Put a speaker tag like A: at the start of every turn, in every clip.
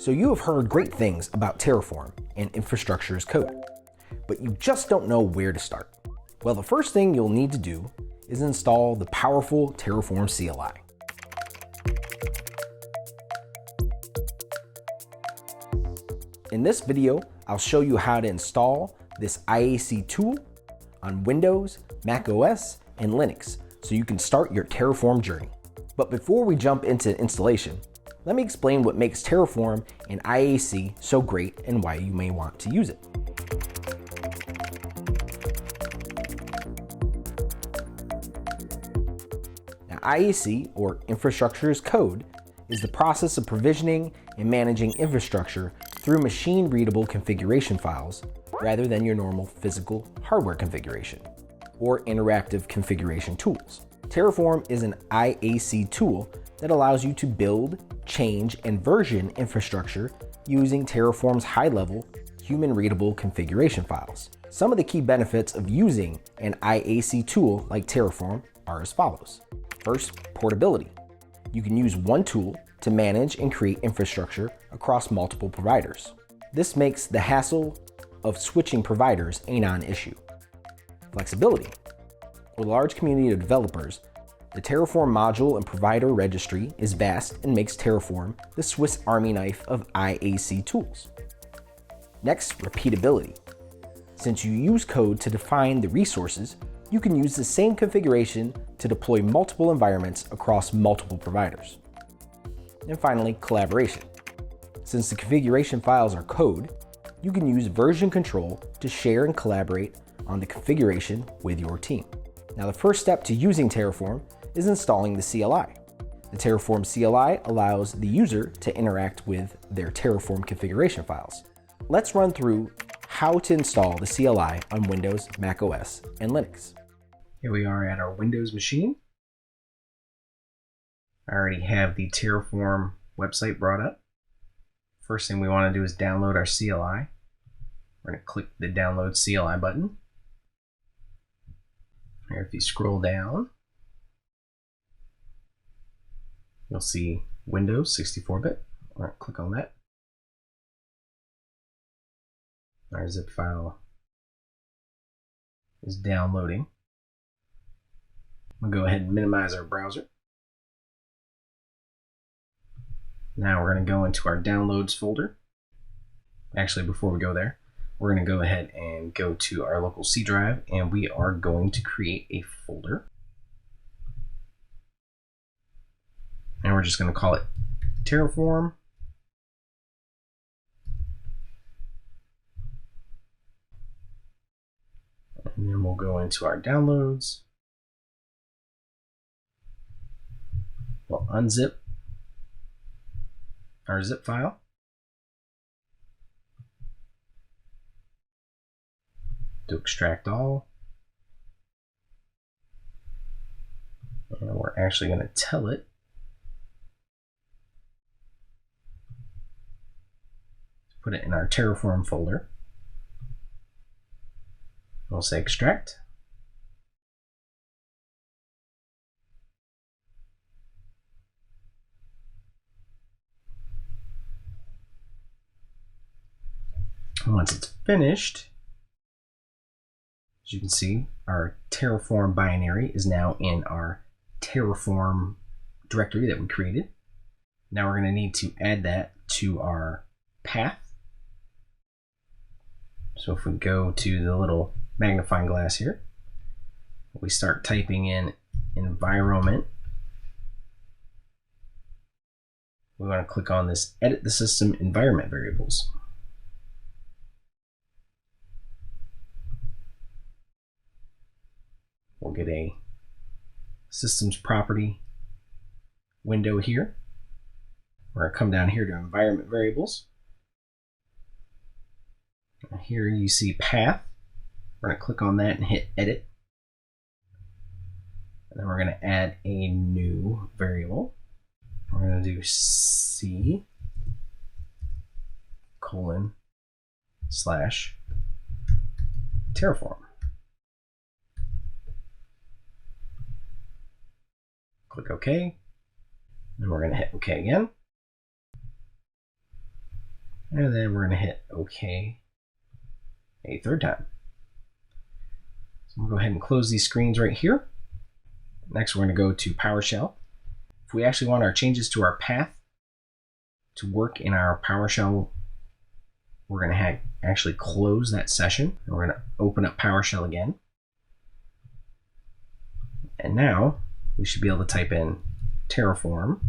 A: So you have heard great things about Terraform and infrastructure as code, but you just don't know where to start. Well, the first thing you'll need to do is install the powerful Terraform CLI. In this video, I'll show you how to install this IaC tool on Windows, macOS, and Linux so you can start your Terraform journey. But before we jump into installation, let me explain what makes Terraform and IaC so great and why you may want to use it. Now, IaC, or infrastructure as code, is the process of provisioning and managing infrastructure through machine-readable configuration files rather than your normal physical hardware configuration or interactive configuration tools. Terraform is an IaC tool that allows you to build, change, and version infrastructure using Terraform's high-level, human-readable configuration files. Some of the key benefits of using an IaC tool like Terraform are as follows. First, portability. You can use one tool to manage and create infrastructure across multiple providers. This makes the hassle of switching providers a non-issue. Flexibility. With a large community of developers, the Terraform module and provider registry is vast and makes Terraform the Swiss Army knife of IaC tools. Next, repeatability. Since you use code to define the resources, you can use the same configuration to deploy multiple environments across multiple providers. And finally, collaboration. Since the configuration files are code, you can use version control to share and collaborate on the configuration with your team. Now, the first step to using Terraform is installing the CLI. The Terraform CLI allows the user to interact with their Terraform configuration files. Let's run through how to install the CLI on Windows, macOS, and Linux. Here we are at our Windows machine. I already have the Terraform website brought up. First thing we want to do is download our CLI. We're going to click the Download CLI button. Here, if you scroll down, you'll see Windows 64-bit. We're going to click on that. Our zip file is downloading. We'll go ahead and minimize our browser. Now we're going to go into our Downloads folder. Actually, before we go there, we're going to go ahead and go to our local C drive, and we are going to create a folder. And we're just going to call it Terraform. And then we'll go into our downloads. We'll unzip our zip file. To extract all. And we're actually going to tell it to put it in our Terraform folder. We'll say extract. Once it's finished, as you can see, our Terraform binary is now in our Terraform directory that we created. Now we're going to need to add that to our path. So if we go to the little magnifying glass here, we start typing in environment. We want to click on this Edit the System Environment Variables. We'll get a Systems Property window here. We're going to come down here to Environment Variables. Here you see Path. We're going to click on that and hit Edit. And then we're going to add a new variable. We're going to do C:// Terraform. Click OK. And we're going to hit OK again. And then we're going to hit OK a third time. So we'll go ahead and close these screens right here. Next, we're going to go to PowerShell. If we actually want our changes to our path to work in our PowerShell, we're going to actually close that session. And we're going to open up PowerShell again. And now we should be able to type in Terraform.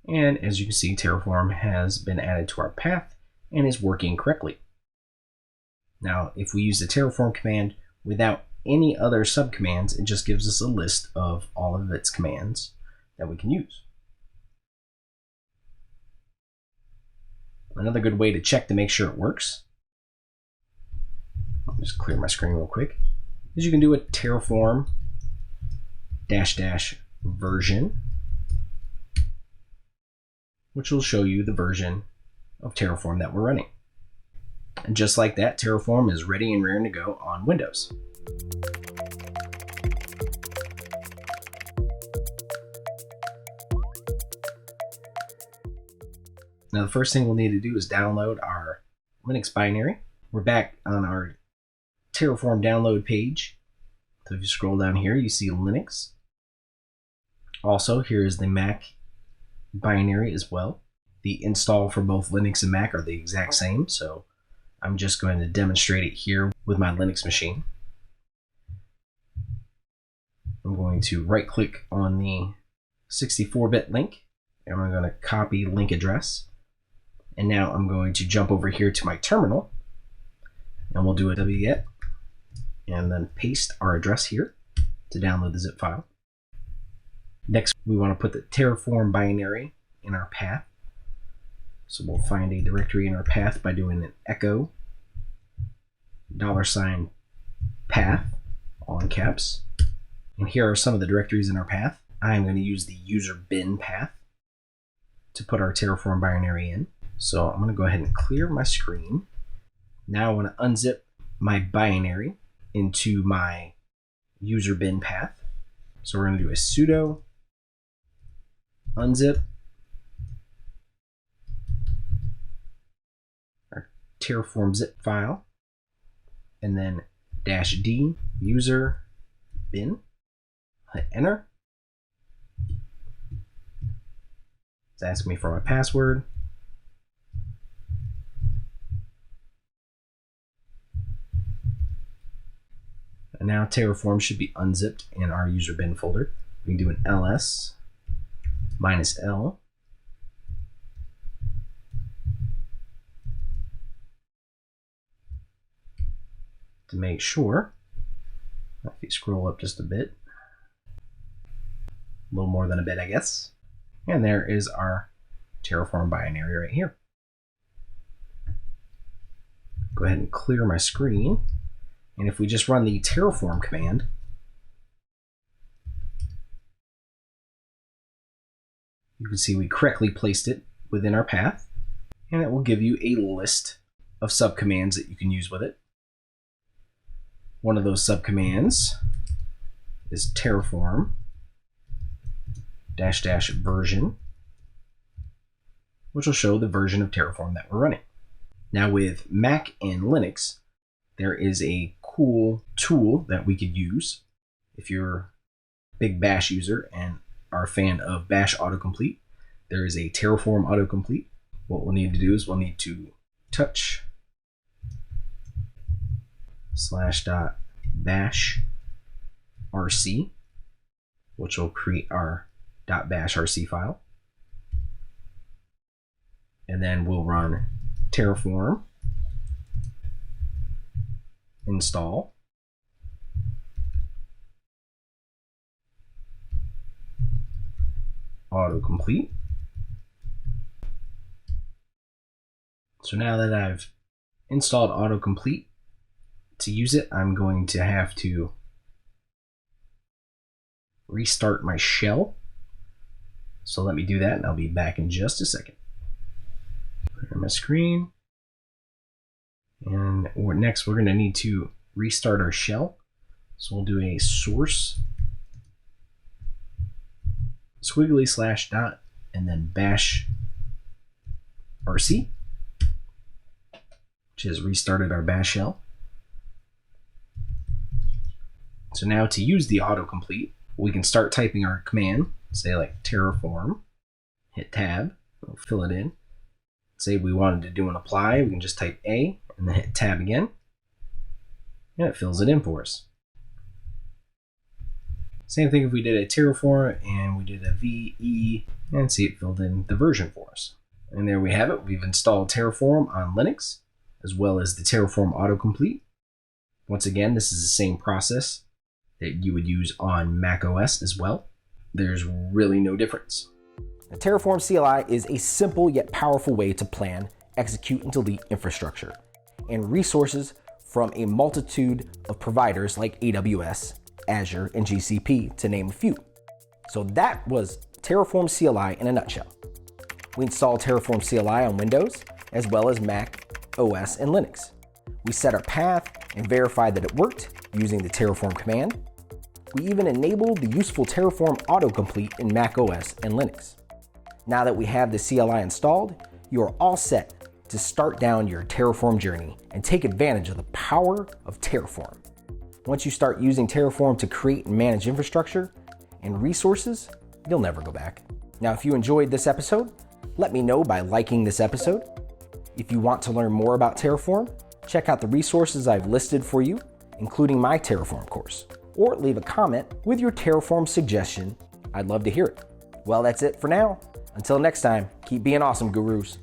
A: And as you can see, Terraform has been added to our path and is working correctly. Now, if we use the Terraform command without any other subcommands, it just gives us a list of all of its commands that we can use. Another good way to check to make sure it works, I'll just clear my screen real quick, is you can do a Terraform -- version, which will show you the version of Terraform that we're running. And just like that, Terraform is ready and raring to go on Windows. Now the first thing we'll need to do is download our Linux binary. We're back on our Terraform download page. So if you scroll down here, you see Linux. Also, here is the Mac binary as well. The install for both Linux and Mac are the exact same, so I'm just going to demonstrate it here with my Linux machine. I'm going to right-click on the 64-bit link, and I'm going to copy link address. And now I'm going to jump over here to my terminal, and we'll do a wget, and then paste our address here to download the zip file. Next, we want to put the Terraform binary in our path. So we'll find a directory in our path by doing an echo $path, all in caps. And here are some of the directories in our path. I'm going to use the user bin path to put our Terraform binary in. So I'm going to go ahead and clear my screen. Now I want to unzip my binary into my user bin path. So we're going to do a sudo unzip our Terraform zip file, and then -d user bin. Hit enter. It's asking me for my password. And now Terraform should be unzipped in our user bin folder. We can do an ls -l to make sure. If you scroll up just a bit, a little more than a bit, I guess. And there is our Terraform binary right here. Go ahead and clear my screen. And if we just run the Terraform command, you can see we correctly placed it within our path, and it will give you a list of subcommands that you can use with it. One of those subcommands is Terraform -- version, which will show the version of Terraform that we're running. Now with Mac and Linux, there is a cool tool that we could use if you're a big Bash user and are a fan of Bash autocomplete. There is a Terraform autocomplete. What we'll need to do is we'll need to touch /bash rc, which will create our .bash rc file. And then we'll run Terraform install autocomplete. So now that I've installed autocomplete, to use it, I'm going to have to restart my shell. So let me do that, and I'll be back in just a second. Clear my screen. And next, we're going to need to restart our shell. So we'll do a source squiggly slash dot, and then bash RC, which has restarted our bash shell. So now to use the autocomplete, we can start typing our command, say like Terraform, hit tab, we'll fill it in. Say we wanted to do an apply, we can just type A and then hit tab again, and it fills it in for us. Same thing if we did a Terraform and we did a VE, and see it filled in the version for us. And there we have it. We've installed Terraform on Linux, as well as the Terraform autocomplete. Once again, this is the same process that you would use on macOS as well. There's really no difference. The Terraform CLI is a simple yet powerful way to plan, execute, and delete infrastructure and resources from a multitude of providers like AWS, Azure, and GCP, to name a few. So that was Terraform CLI in a nutshell. We installed Terraform CLI on Windows, as well as Mac OS and Linux. We set our path and verified that it worked using the Terraform command. We even enabled the useful Terraform autocomplete in Mac OS and Linux. Now that we have the CLI installed, you are all set to start down your Terraform journey and take advantage of the power of Terraform. Once you start using Terraform to create and manage infrastructure and resources, you'll never go back. Now, if you enjoyed this episode, let me know by liking this episode. If you want to learn more about Terraform, check out the resources I've listed for you, including my Terraform course, or leave a comment with your Terraform suggestion. I'd love to hear it. Well, that's it for now. Until next time, keep being awesome, gurus.